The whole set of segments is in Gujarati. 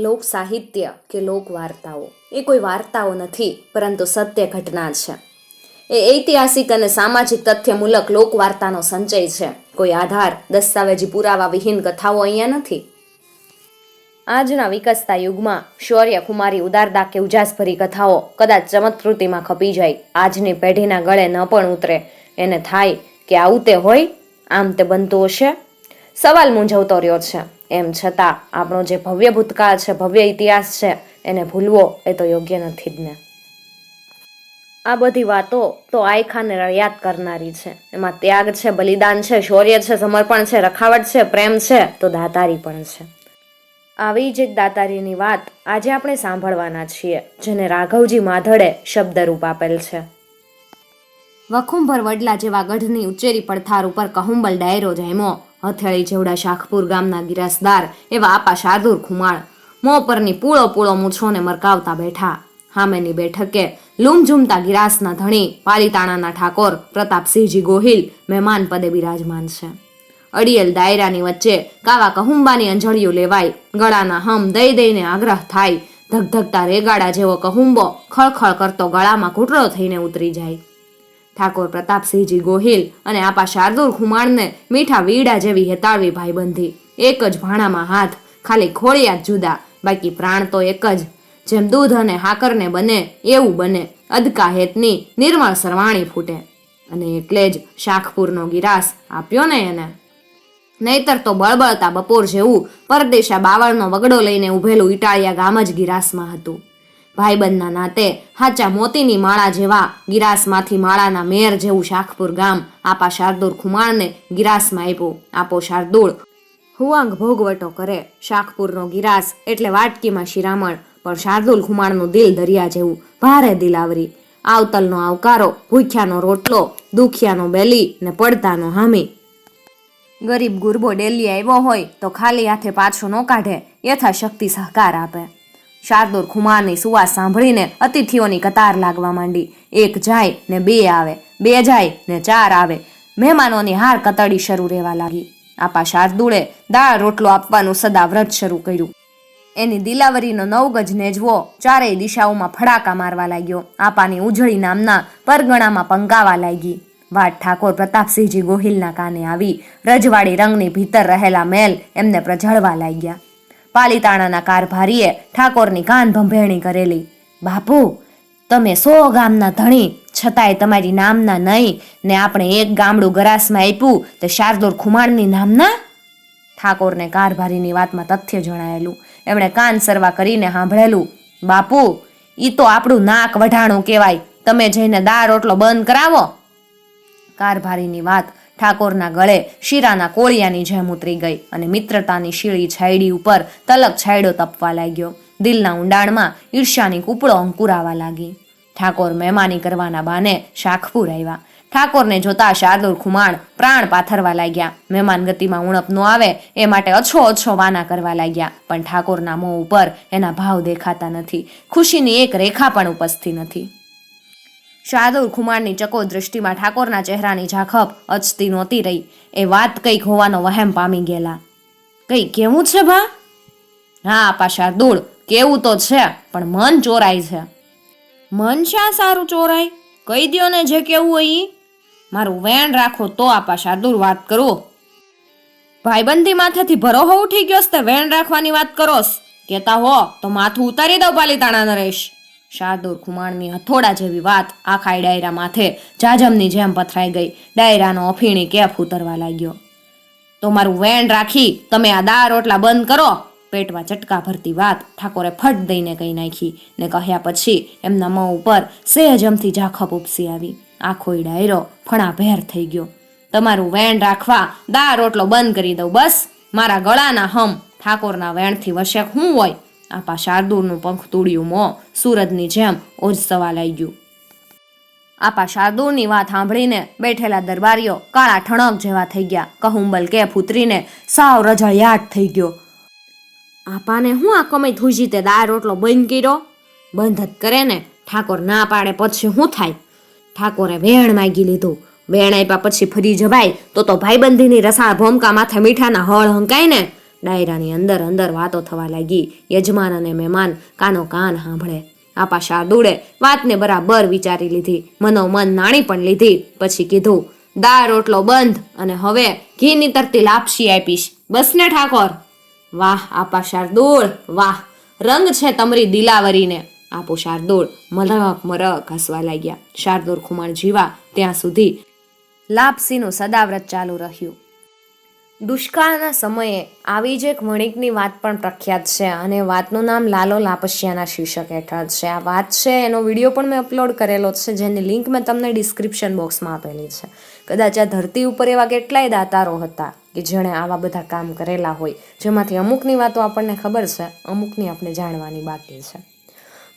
લોક સાહિત્ય કે લોક વાર્તાઓ એ કોઈ વાર્તાઓ નથી, પરંતુ સત્ય ઘટના છે. એ ઐતિહાસિક અને સામાજિક તથ્યમૂલક લોકવાર્તાનો સંચય છે. કોઈ આધાર, દસ્તાવેજી પુરાવા વિહીન કથાઓ અહીંયા નથી. આજના વિકસતા યુગમાં શૌર્ય, ખુમારી, ઉદારતા કે ઉજાસભરી કથાઓ કદાચ ચમત્કૃતિમાં ખપી જાય, આજની પેઢીના ગળે ન પણ ઉતરે. એને થાય કે આવું તે હોય, આમ તે બનતું હશે. સવાલ મૂંઝવતો રહ્યો છે. એમ છતાં આપણો જે ભવ્ય ભૂતકાળ છે, ભવ્ય ઇતિહાસ છે, એને ભૂલવો એ તો યોગ્ય નથી જ ને. આ બધી વાતો તો આયખાને યાદ કરનારી છે. એમાં ત્યાગ છે, બલિદાન છે, શૌર્ય છે, સમર્પણ છે, રખાવટ છે, પ્રેમ છે, તો દાતારી પણ છે. આવી જ એક દાતારીની વાત આજે આપણે સાંભળવાના છીએ, જેને રાઘવજી માધડે શબ્દરૂપ આપેલ છે. વખુંભર વડલા જેવા ગઢની ઉચ્ચેરી પડથાર ઉપર કहुંબલ ડાયરો જામ્યો. હથેળી જેવડા શાખપુર ગામના ગિરાસદાર એવા આપા શાર્દુલ ખુમાણ મોં પરની પૂળો પૂળો મૂછોને મરકાવતા બેઠા. હામેની બેઠકે લૂમઝૂમતા ગિરાસના ધણી પાલીતાણાના ઠાકોર પ્રતાપસિંહજી ગોહિલ મહેમાન પદે બિરાજમાન છે. અડિયેલ દાયરાની વચ્ચે કાવા કહુંબાની અંજળિયું લેવાય, ગળાના હમ દઈ દઈને આગ્રહ થાય. ધગધગતા રેગાડા જેવો કહુંબો ખળખળ કરતો ગળામાં ઘૂંટડો થઈને ઉતરી જાય. ઠાકોર પ્રતાપસિંહજી ગોહિલ અને આપા શાર્દુલ ખુમાણને મીઠા વીડા જેવી હેતાળવી ભાઈબંધી. એક જ ભાણામાં હાથ, ખાલી ખોળિયા જ જુદા, બાકી પ્રાણ તો એક જ. જેમ દૂધ અને હાકરને બને એવું બને, અદકા હેતની નિર્મળ સરવાણી ફૂટે. અને એટલે જ શાખપુરનો ગિરાસ આપ્યો ને એને. નહીતર તો બળબળતા બપોર જેવું પરદેશા બાવળનો વગડો લઈને ઊભેલું ઇટાળિયા ગામ જ ગિરાસમાં હતું. ભાઈબંધના નાતે હાચા મોતીની માળા જેવા ગિરાસમાંથી માળાના મેર જેવું શાખપુર ગામ આપા શાર્દુલ ખુમાણને ગિરાસમાં આપ્યું. આપો શાર્દુલ હુવાંગ ભોગવટો કરે. શાખપુરનો ગિરાસ એટલે વાટકીમાં શિરામણ, પણ શાર્દુલ ખુમાણનું દિલ દરિયા જેવું, ભારે દિલાવરી. આવતલનો આવકારો, ભૂખ્યાનો રોટલો, દુખિયાનો બેલી ને પડતાનો હામી. ગરીબ ગુરબો ડેલી આવ્યો હોય તો ખાલી હાથે પાછો ન કાઢે, યથાશક્તિ સહકાર આપે. શાર્દુલ ખુમારની સુવાસ સાંભળીને અતિથિઓની કતાર લાગવા માંડી. એક જાય ને બે આવે, બે જાય ને ચાર આવે. મહેમાનોની હાર કતડી શરૂ રહેવા લાગી. આપા શાર્દુળે દાળ રોટલો આપવાનું સદા વ્રત શરૂ કર્યું. એની દિલાવરીનો નવગજ નેજવો ચારેય દિશાઓમાં ફડાકા મારવા લાગ્યો. આપાની ઉજળી નામના પરગણામાં પંકાવા લાગી. વાત ઠાકોર પ્રતાપસિંહજી ગોહિલના કાને આવી. રજવાડી રંગની ભીતર રહેલા મેલ એમને પ્રજળવા લાગ્યા. પાલીતાણાના કારભારીએ ઠાકોરની કાન ભંભેણી કરેલી. બાપુ, તમે 100 ગામના ધણી, છતાંય તમારી નામના નહીં ને આપણે એક ગામડું ગરાસમાં આપ્યું તે શાર્દુલ ખુમાણની નામના? ઠાકોરને કારભારીની વાતમાં તથ્ય જણાયેલું. એમણે કાન સરવા કરીને સાંભળેલું. બાપુ, ઈ તો આપણું નાક વઢાણું કહેવાય, તમે જઈને દાળ રોટલો બંધ કરાવો. કારભારીની વાત ઠાકોરના ગળે શીરાના કોળિયાની જેમ ઉતરી ગઈ અને મિત્રતાની શીળી છાયડી ઉપર તલક છાયડો તપવા લાગ્યો. દિલના ઊંડાણમાં ઈર્ષ્યાની કૂપળો અંકુરાવા લાગી. ઠાકોર મહેમાની કરવાના બાને શાખપુર આવ્યા. ઠાકોરને જોતા શાર્દુલ ખુમાણ પ્રાણ પાથરવા લાગ્યા. મહેમાન ગતિમાં ઉણપ ન આવે એ માટે અછો વાના કરવા લાગ્યા. પણ ઠાકોરના મોં ઉપર એના ભાવ દેખાતા નથી. ખુશીની એક રેખા પણ ઉપજતી નથી. શાર્દુલ ખુમાણની ચકો દૃષ્ટિમાં ઠાકોરના ચહેરાની ઝાખપ અચતી નહોતી રહી. એ વાત કંઈક હોવાનો વહેમ પામી ગયેલા. કંઈ કેવું છે ભા? હા આપા શાર્દુલ, કેવું તો છે, પણ મન ચોરાય છે. મન શા સારું ચોરાય? કહી દ્યો ને જે કેવું હોય ઈ. મારું વેણ રાખો તો આપા શાર્દુલ વાત કરું. ભાઈબંધી માથેથી ભરોહો ઉઠી ગયો તે વેણ રાખવાની વાત કરોસ? કેતા હો તો માથું ઉતારી દઉં પાલીતાણા નરેશ. શાર્દુલ ખુમાણની હથોડા જેવી વાત આખા ડાયરા માથે જાજમની જેમ પથરાઈ ગઈ. ડાયરાનો અફીણી કેફ ઉતરવા લાગ્યો. તો મારું વેણ રાખી તમે આ દાળ રોટલા બંધ કરો. પેટમાં ચટકા ભરતી વાત ઠાકોરે ફટ દઈને કહી નાખી ને કહ્યા પછી એમના મોં ઉપર સહેજમથી ઝાખપ ઉપસી આવી. આખો ડાયરો ફણાભેર થઈ ગયો. તમારું વેણ રાખવા દાળ રોટલો બંધ કરી દઉં બસ? મારા ગળાના હમ ઠાકોરના વેણથી વશેક હું હોય? આપા શાર્દુલનું પંખ તૂડ્યું મોં સૂરજની જેમ ઓજસવા લાગ્યું. આપા શાર્દુલની વાત સાંભળીને બેઠેલા દરબારીઓ કાળા ઠણક જેવા થઈ ગયા. કહુંબલ કેફ ઉતરીને સાવ રજળિયાટ થઈ ગયો. આપાને હું આ કમાઈ થૂજી તે દાળ રોટલો બંધ કર્યો? બંધ જ કરે ને. ઠાકોર ના પાડે પછી શું થાય? ઠાકોરે વેણ માગી લીધું. વેણ આપ્યા પછી ફરી જવાય તો ભાઈબંધીની રસાળ ભોમકા માથે મીઠાના હળ હંકાય ને. ડાયરાની અંદર અંદર વાતો થવા લાગી. યજમાન અને મહેમાન કાનો કાન સાંભળે. આપા શાર્દુળે વાતને બરાબર વિચારી લીધી, મનોમન નાણી પણ લીધી. પછી કીધું, દાળ રોટલો બંધ અને હવે ઘીની તરતી લાપસી આપીશ, બસ ને ઠાકોર. વાહ આપા શાર્દુળ, વાહ, રંગ છે તમરી દિલાવરીને. આપો શાર્દુળ મરક મરક હસવા લાગ્યા. શાર્દુળ ખુમાણ જીવા ત્યાં સુધી લાપસીનું સદાવ્રત ચાલુ રહ્યું. દુષ્કાળના સમયે આવી જ એક વણિકની વાત પણ પ્રખ્યાત છે અને વાતનું નામ લાલો લાપસિયાના શીર્ષક હેઠળ છે. આ વાત છે એનો વિડીયો પણ મેં અપલોડ કરેલો છે, જેની લિંક મેં તમને ડિસ્ક્રિપ્શન બોક્સમાં આપેલી છે. કદાચ આ ધરતી ઉપર એવા કેટલાય દાતારો હતા કે જેણે આવા બધા કામ કરેલા હોય, જેમાંથી અમુકની વાતો આપણને ખબર છે, અમુકની આપણે જાણવાની બાકી છે.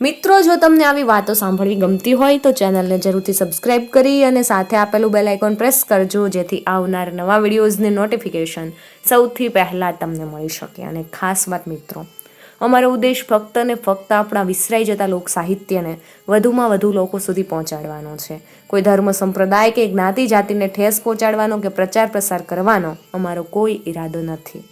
મિત્રો, જો તમને આવી વાતો સાંભળવી ગમતી હોય તો ચેનલને જરૂરથી સબસ્ક્રાઇબ કરી અને સાથે આપેલું બેલ આઇકોન પ્રેસ કરજો, જેથી આવનાર નવા વિડીયોઝની નોટિફિકેશન સૌથી પહેલાં તમને મળી શકે. અને ખાસ વાત મિત્રો, અમારો ઉદ્દેશ ફક્ત ને ફક્ત આપણા વિસરાઈ જતા લોક સાહિત્યને વધુમાં વધુ લોકો સુધી પહોંચાડવાનો છે. કોઈ ધર્મ સંપ્રદાય કે જ્ઞાતિ જાતિને ઠેસ પહોંચાડવાનો કે પ્રચાર પ્રસાર કરવાનો અમારો કોઈ ઈરાદો નથી.